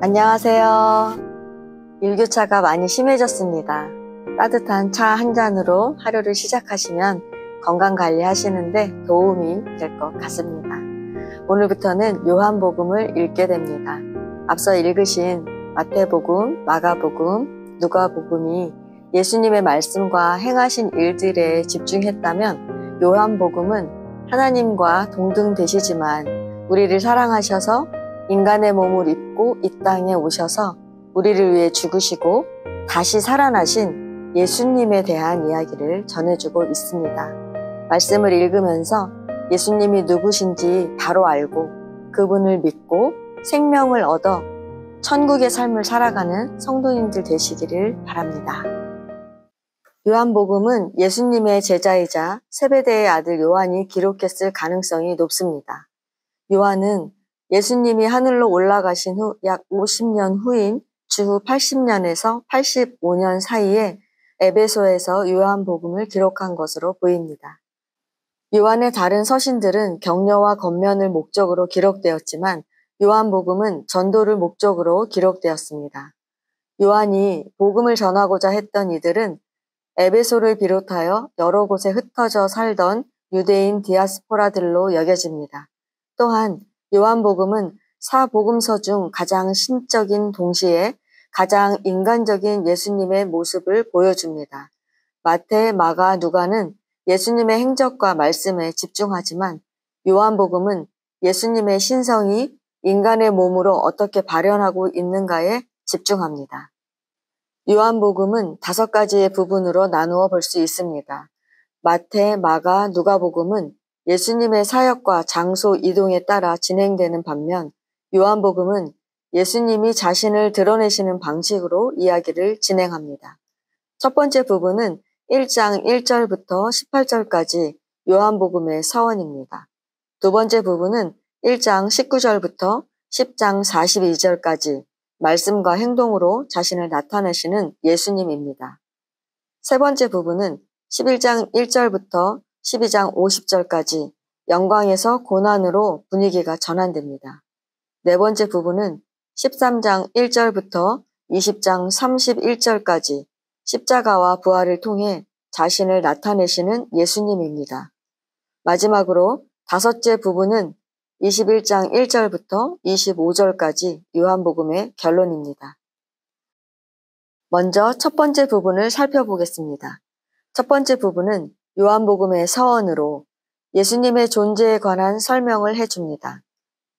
안녕하세요. 일교차가 많이 심해졌습니다. 따뜻한 차 한 잔으로 하루를 시작하시면 건강관리 하시는데 도움이 될 것 같습니다. 오늘부터는 요한복음을 읽게 됩니다. 앞서 읽으신 마태복음, 마가복음, 누가복음이 예수님의 말씀과 행하신 일들에 집중했다면 요한복음은 하나님과 동등되시지만 우리를 사랑하셔서 인간의 몸을 입고 이 땅에 오셔서 우리를 위해 죽으시고 다시 살아나신 예수님에 대한 이야기를 전해주고 있습니다. 말씀을 읽으면서 예수님이 누구신지 바로 알고 그분을 믿고 생명을 얻어 천국의 삶을 살아가는 성도님들 되시기를 바랍니다. 요한복음은 예수님의 제자이자 세베대의 아들 요한이 기록했을 가능성이 높습니다. 요한은 예수님이 하늘로 올라가신 후 약 50년 후인 주후 80년에서 85년 사이에 에베소에서 요한복음을 기록한 것으로 보입니다. 요한의 다른 서신들은 격려와 권면을 목적으로 기록되었지만 요한복음은 전도를 목적으로 기록되었습니다. 요한이 복음을 전하고자 했던 이들은 에베소를 비롯하여 여러 곳에 흩어져 살던 유대인 디아스포라들로 여겨집니다. 또한 요한복음은 사복음서 중 가장 신적인 동시에 가장 인간적인 예수님의 모습을 보여줍니다. 마태, 마가, 누가는 예수님의 행적과 말씀에 집중하지만 요한복음은 예수님의 신성이 인간의 몸으로 어떻게 발현하고 있는가에 집중합니다. 요한복음은 5가지의 부분으로 나누어 볼 수 있습니다. 마태, 마가, 누가복음은 예수님의 사역과 장소 이동에 따라 진행되는 반면 요한복음은 예수님이 자신을 드러내시는 방식으로 이야기를 진행합니다. 첫 번째 부분은 1장 1절부터 18절까지 요한복음의 서원입니다. 두 번째 부분은 1장 19절부터 10장 42절까지 말씀과 행동으로 자신을 나타내시는 예수님입니다. 세 번째 부분은 11장 1절부터 12장 50절까지 영광에서 고난으로 분위기가 전환됩니다. 네 번째 부분은 13장 1절부터 20장 31절까지 십자가와 부활을 통해 자신을 나타내시는 예수님입니다. 마지막으로 5째 부분은 21장 1절부터 25절까지 요한복음의 결론입니다. 먼저 첫 번째 부분을 살펴보겠습니다. 첫 번째 부분은 요한복음의 서원으로 예수님의 존재에 관한 설명을 해줍니다.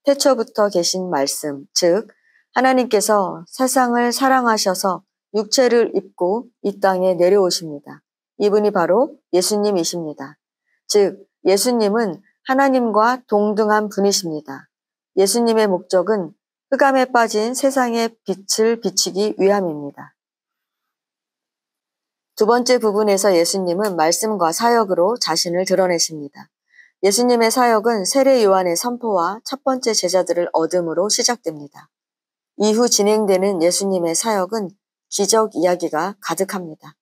태초부터 계신 말씀, 즉 하나님께서 세상을 사랑하셔서 육체를 입고 이 땅에 내려오십니다. 이분이 바로 예수님이십니다. 즉 예수님은 하나님과 동등한 분이십니다. 예수님의 목적은 흑암에 빠진 세상의 빛을 비추기 위함입니다. 두 번째 부분에서 예수님은 말씀과 사역으로 자신을 드러내십니다. 예수님의 사역은 세례 요한의 선포와 첫 번째 제자들을 얻음으로 시작됩니다. 이후 진행되는 예수님의 사역은 기적 이야기가 가득합니다.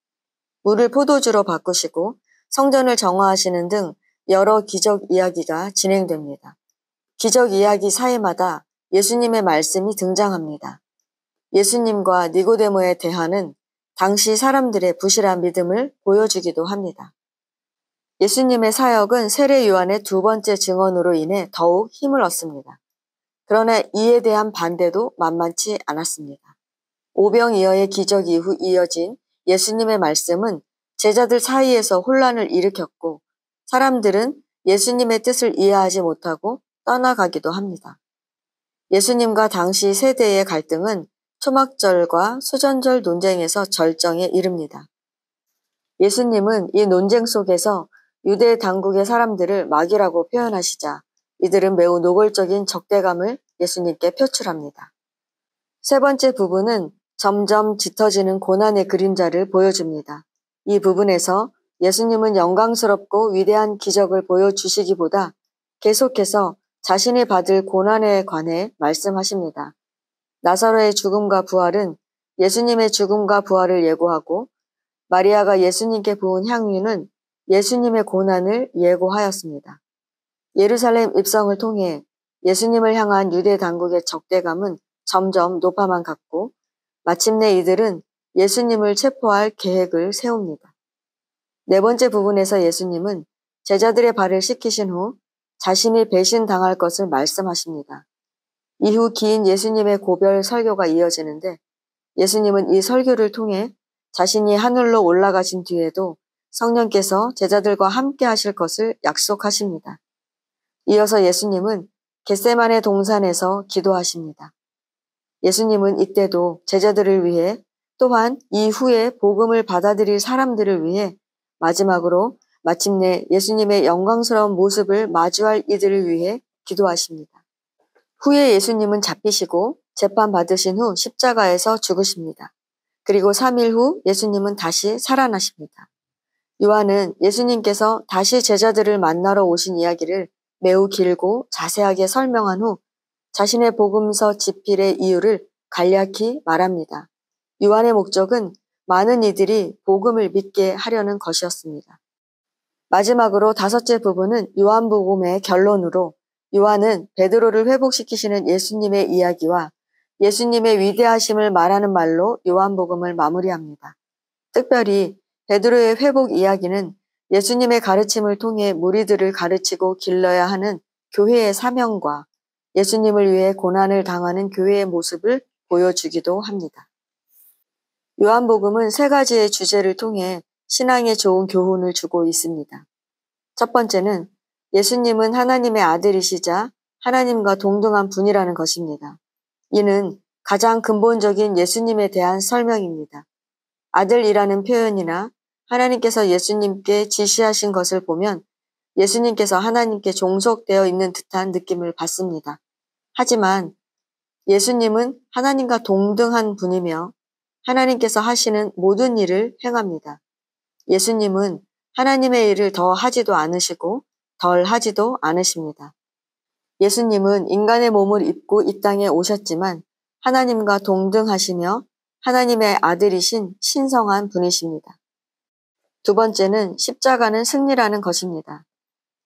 물을 포도주로 바꾸시고 성전을 정화하시는 등 여러 기적 이야기가 진행됩니다. 기적 이야기 사이마다 예수님의 말씀이 등장합니다. 예수님과 니고데모의 대화는 당시 사람들의 부실한 믿음을 보여주기도 합니다. 예수님의 사역은 세례 요한의 두 번째 증언으로 인해 더욱 힘을 얻습니다. 그러나 이에 대한 반대도 만만치 않았습니다. 오병이어의 기적 이후 이어진 예수님의 말씀은 제자들 사이에서 혼란을 일으켰고 사람들은 예수님의 뜻을 이해하지 못하고 떠나가기도 합니다. 예수님과 당시 세대의 갈등은 초막절과 수전절 논쟁에서 절정에 이릅니다. 예수님은 이 논쟁 속에서 유대 당국의 사람들을 마귀라고 표현하시자 이들은 매우 노골적인 적대감을 예수님께 표출합니다. 세 번째 부분은 점점 짙어지는 고난의 그림자를 보여줍니다. 이 부분에서 예수님은 영광스럽고 위대한 기적을 보여주시기보다 계속해서 자신이 받을 고난에 관해 말씀하십니다. 나사로의 죽음과 부활은 예수님의 죽음과 부활을 예고하고 마리아가 예수님께 부은 향유는 예수님의 고난을 예고하였습니다. 예루살렘 입성을 통해 예수님을 향한 유대 당국의 적대감은 점점 높아만 갔고 마침내 이들은 예수님을 체포할 계획을 세웁니다. 네 번째 부분에서 예수님은 제자들의 발을 씻기신 후 자신이 배신당할 것을 말씀하십니다. 이후 긴 예수님의 고별 설교가 이어지는데 예수님은 이 설교를 통해 자신이 하늘로 올라가신 뒤에도 성령께서 제자들과 함께 하실 것을 약속하십니다. 이어서 예수님은 겟세마네 동산에서 기도하십니다. 예수님은 이때도 제자들을 위해 또한 이후에 복음을 받아들일 사람들을 위해 마지막으로 마침내 예수님의 영광스러운 모습을 마주할 이들을 위해 기도하십니다. 후에 예수님은 잡히시고 재판받으신 후 십자가에서 죽으십니다. 그리고 3일 후 예수님은 다시 살아나십니다. 요한은 예수님께서 다시 제자들을 만나러 오신 이야기를 매우 길고 자세하게 설명한 후 자신의 복음서 집필의 이유를 간략히 말합니다. 요한의 목적은 많은 이들이 복음을 믿게 하려는 것이었습니다. 마지막으로 다섯째 부분은 요한복음의 결론으로 요한은 베드로를 회복시키시는 예수님의 이야기와 예수님의 위대하심을 말하는 말로 요한복음을 마무리합니다. 특별히 베드로의 회복 이야기는 예수님의 가르침을 통해 무리들을 가르치고 길러야 하는 교회의 사명과 예수님을 위해 고난을 당하는 교회의 모습을 보여주기도 합니다. 요한복음은 세 가지의 주제를 통해 신앙에 좋은 교훈을 주고 있습니다. 첫 번째는 예수님은 하나님의 아들이시자 하나님과 동등한 분이라는 것입니다. 이는 가장 근본적인 예수님에 대한 설명입니다. 아들이라는 표현이나 하나님께서 예수님께 지시하신 것을 보면 예수님께서 하나님께 종속되어 있는 듯한 느낌을 받습니다. 하지만 예수님은 하나님과 동등한 분이며 하나님께서 하시는 모든 일을 행합니다. 예수님은 하나님의 일을 더 하지도 않으시고 덜 하지도 않으십니다. 예수님은 인간의 몸을 입고 이 땅에 오셨지만 하나님과 동등하시며 하나님의 아들이신 신성한 분이십니다. 두 번째는 십자가는 승리라는 것입니다.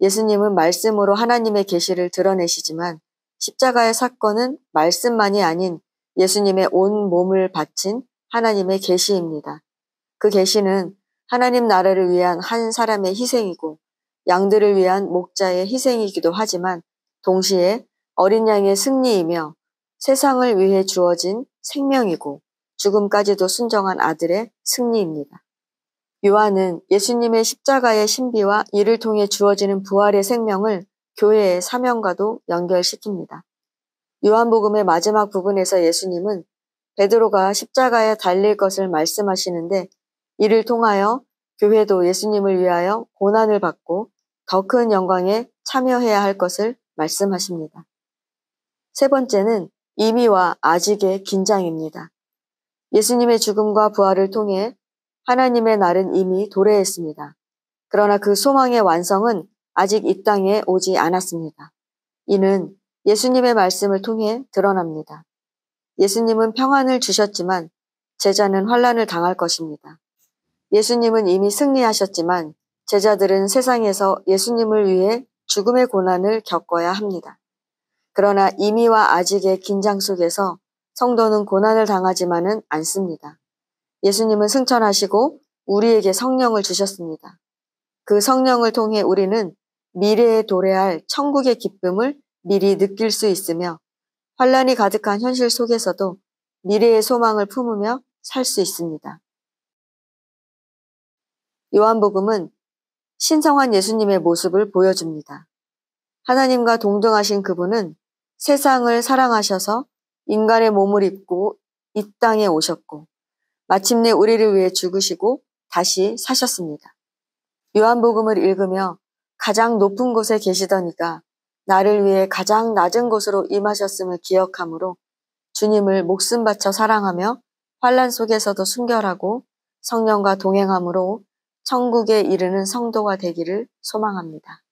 예수님은 말씀으로 하나님의 계시를 드러내시지만 십자가의 사건은 말씀만이 아닌 예수님의 온 몸을 바친 하나님의 계시입니다. 그 계시는 하나님 나라를 위한 한 사람의 희생이고 양들을 위한 목자의 희생이기도 하지만 동시에 어린 양의 승리이며 세상을 위해 주어진 생명이고 죽음까지도 순종한 아들의 승리입니다. 요한은 예수님의 십자가의 신비와 이를 통해 주어지는 부활의 생명을 교회의 사명과도 연결시킵니다. 요한복음의 마지막 부분에서 예수님은 베드로가 십자가에 달릴 것을 말씀하시는데 이를 통하여 교회도 예수님을 위하여 고난을 받고 더 큰 영광에 참여해야 할 것을 말씀하십니다. 세 번째는 이미와 아직의 긴장입니다. 예수님의 죽음과 부활을 통해 하나님의 날은 이미 도래했습니다. 그러나 그 소망의 완성은 아직 이 땅에 오지 않았습니다. 이는 예수님의 말씀을 통해 드러납니다. 예수님은 평안을 주셨지만 제자는 환난을 당할 것입니다. 예수님은 이미 승리하셨지만 제자들은 세상에서 예수님을 위해 죽음의 고난을 겪어야 합니다. 그러나 이미와 아직의 긴장 속에서 성도는 고난을 당하지만은 않습니다. 예수님은 승천하시고 우리에게 성령을 주셨습니다. 그 성령을 통해 우리는 미래에 도래할 천국의 기쁨을 미리 느낄 수 있으며 환난이 가득한 현실 속에서도 미래의 소망을 품으며 살 수 있습니다. 요한복음은 신성한 예수님의 모습을 보여줍니다. 하나님과 동등하신 그분은 세상을 사랑하셔서 인간의 몸을 입고 이 땅에 오셨고 마침내 우리를 위해 죽으시고 다시 사셨습니다. 요한복음을 읽으며 가장 높은 곳에 계시던 이가 나를 위해 가장 낮은 곳으로 임하셨음을 기억하므로 주님을 목숨 바쳐 사랑하며 환난 속에서도 순결하고 성령과 동행함으로 천국에 이르는 성도가 되기를 소망합니다.